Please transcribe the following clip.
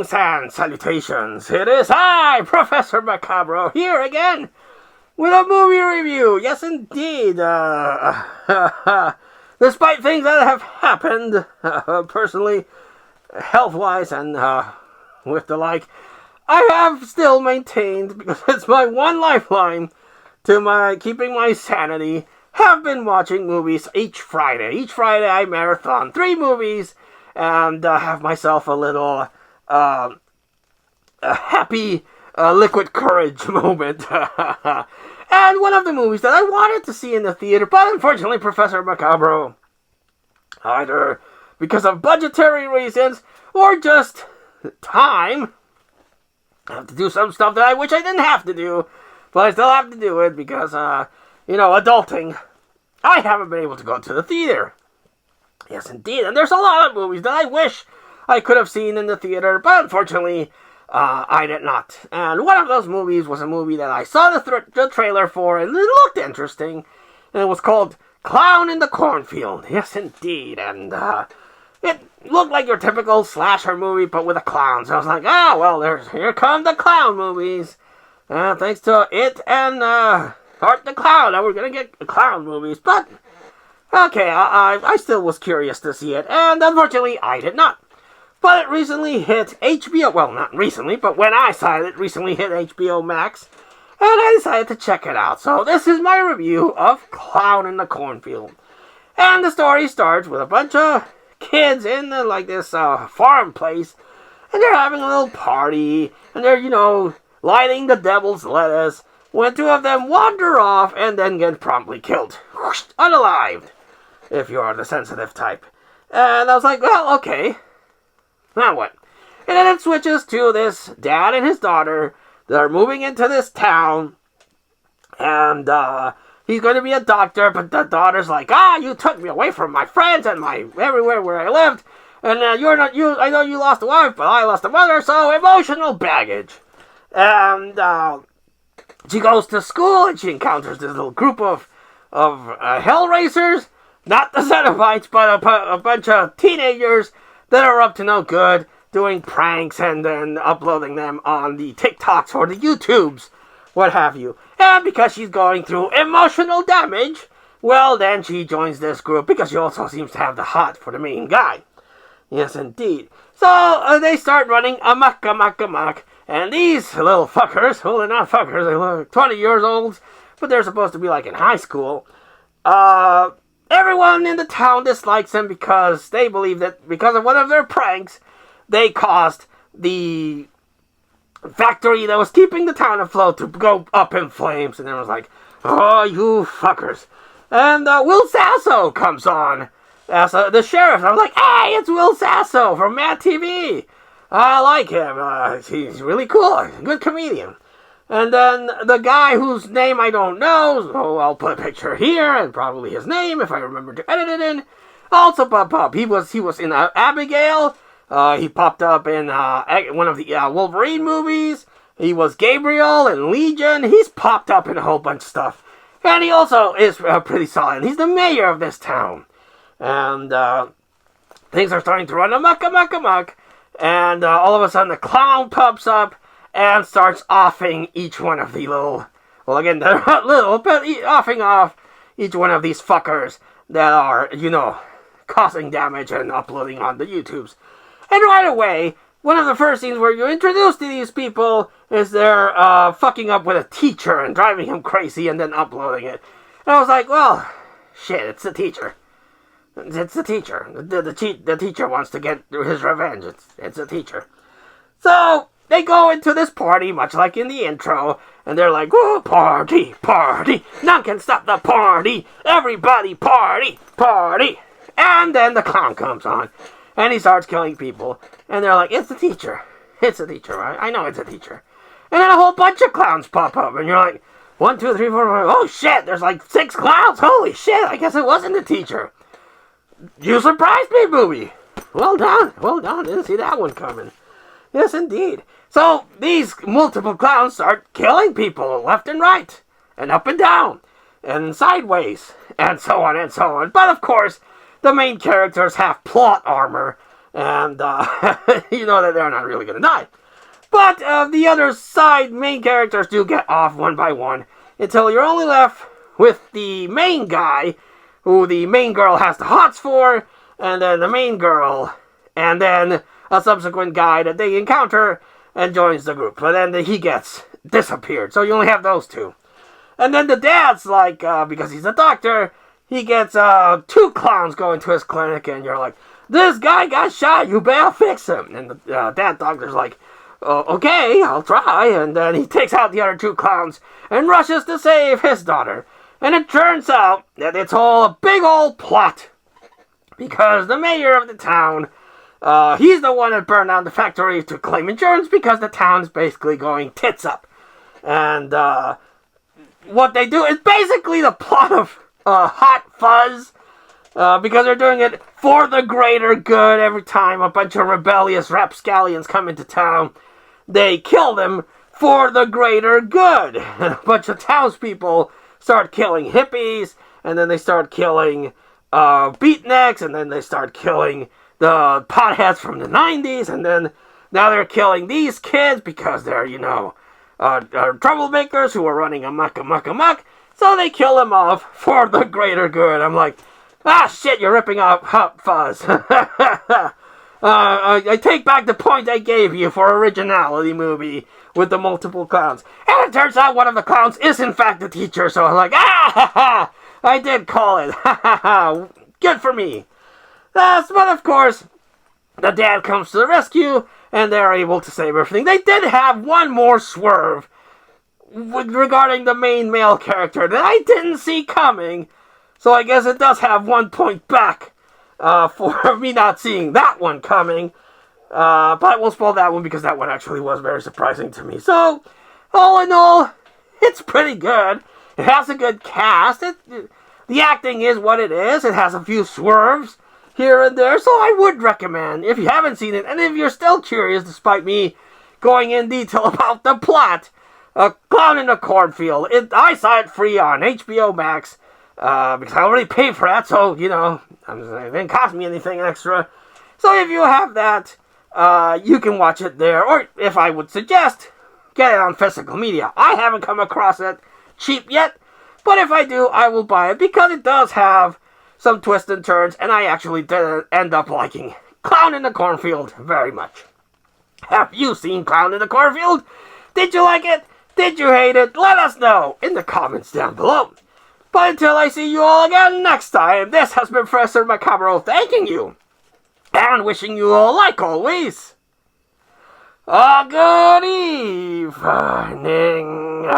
Greetings and salutations. It is I, Professor Macabro, here again with a movie review. Yes, indeed. Despite things that have happened, personally, health-wise, and with the like, I have still maintained, because it's my one lifeline to my keeping my sanity, have been watching movies each Friday. Each Friday I marathon 3 movies and have myself a little a happy liquid courage moment. And one of the movies that I wanted to see in the theater, but unfortunately Professor Macabro, either because of budgetary reasons or just time, I have to do some stuff that I wish I didn't have to do, but I still have to do it because, adulting. I haven't been able to go to the theater. Yes, indeed. And there's a lot of movies that I wish I could have seen in the theater, but unfortunately, I did not. And one of those movies was a movie that I saw the trailer for, and it looked interesting. And it was called Clown in the Cornfield. Yes, indeed. And it looked like your typical slasher movie, but with a clown. So I was like, here come the clown movies. Thanks to it and Art the Clown, now we're going to get clown movies. But, okay, I still was curious to see it, and unfortunately, I did not. But it recently hit HBO, well, not recently, but when I saw it, it recently hit HBO Max, and I decided to check it out. So this is my review of Clown in the Cornfield. And the story starts with a bunch of kids in this farm place, and they're having a little party, and they're, lighting the devil's lettuce, when 2 of them wander off and then get promptly killed. Whoosh, unalived, if you are the sensitive type. And I was like, well, okay. Now what? And then it switches to this dad and his daughter. They're moving into this town. And he's going to be a doctor, but the daughter's like, you took me away from my friends and my everywhere where I lived. And I know you lost a wife, but I lost a mother, so emotional baggage. And she goes to school and she encounters this little group of hell racers, not the Cenobites, but a bunch of teenagers that are up to no good, doing pranks and then uploading them on the TikToks or the YouTubes, what have you. And because she's going through emotional damage, well, then she joins this group because she also seems to have the heart for the main guy. Yes, indeed. So they start running amok. And these little fuckers, well, they're not fuckers, they're 20 years old, but they're supposed to be in high school. Everyone in the town dislikes them because they believe that because of one of their pranks, they caused the factory that was keeping the town afloat to go up in flames. And everyone's like, oh, you fuckers. And Will Sasso comes on as the sheriff. I'm like, hey, it's Will Sasso from Mad TV. I like him. He's really cool. Good comedian. And then the guy whose name I don't know, so I'll put a picture here and probably his name if I remember to edit it in. Also popped up. He was in Abigail. He popped up in one of the Wolverine movies. He was Gabriel in Legion. He's popped up in a whole bunch of stuff. And he also is pretty solid. He's the mayor of this town. And things are starting to run amok. And all of a sudden the clown pops up and starts offing each one of the little... Well, again, they're not little, but offing off each one of these fuckers that are, causing damage and uploading on the YouTubes. And right away, one of the first scenes where you're introduced to these people is they're fucking up with a teacher and driving him crazy and then uploading it. And I was like, well, shit, it's the teacher. It's the teacher. The teacher wants to get his revenge. It's the teacher. So they go into this party, much like in the intro, and they're like, "Whoa, party! None can stop the party! Everybody party! And then the clown comes on, and he starts killing people. And they're like, it's the teacher. Right? I know it's a teacher. And then a whole bunch of clowns pop up, and you're like, 1, 2, 3, 4, 5. Oh shit! There's 6 clowns. Holy shit! I guess it wasn't the teacher. You surprised me, movie. Well done. Didn't see that one coming. Yes, indeed. So, these multiple clowns start killing people left and right, and up and down, and sideways, and so on and so on. But, of course, the main characters have plot armor, and you know that they're not really going to die. But the other side main characters do get off one by one until you're only left with the main guy, who the main girl has the hots for, and then the main girl, and then a subsequent guy that they encounter and joins the group. But then he gets disappeared, so you only have those two. And then the dad's like, because he's a doctor, he gets 2 clowns going to his clinic, and you're like, this guy got shot, you better fix him. And the dad doctor's like, okay, I'll try. And then he takes out the other 2 clowns and rushes to save his daughter. And it turns out that it's all a big old plot. Because the mayor of the town, he's the one that burned down the factory to claim insurance because the town's basically going tits up. And what they do is basically the plot of Hot Fuzz. Because they're doing it for the greater good. Every time a bunch of rebellious rapscallions come into town, they kill them for the greater good. And a bunch of townspeople start killing hippies, and then they start killing beatniks, and then they start killing the potheads from the 90s, and then now they're killing these kids because they're, troublemakers who are running amok. So they kill them off for the greater good. I'm like, shit, you're ripping off Hot Fuzz. I take back the point I gave you for originality movie with the multiple clowns. And it turns out one of the clowns is in fact the teacher, so I'm like, I did call it. Good for me. But of course, the dad comes to the rescue, and they're able to save everything. They did have one more swerve regarding the main male character that I didn't see coming. So I guess it does have 1 point back for me not seeing that one coming. But I won't spoil that one because that one actually was very surprising to me. So, all in all, it's pretty good. It has a good cast. The acting is what it is. It has a few swerves here and there. So I would recommend, if you haven't seen it, and if you're still curious despite me going in detail about the plot, Clown in the Cornfield. I saw it free on HBO Max. Because I already paid for that, so, it didn't cost me anything extra. So if you have that, you can watch it there. Or if I would suggest, get it on physical media. I haven't come across it cheap yet, but if I do, I will buy it because it does have some twists and turns, and I actually did end up liking Clown in the Cornfield very much. Have you seen Clown in the Cornfield? Did you like it? Did you hate it? Let us know in the comments down below. But until I see you all again next time, this has been Professor Macabro thanking you, and wishing you all, like always, a good evening.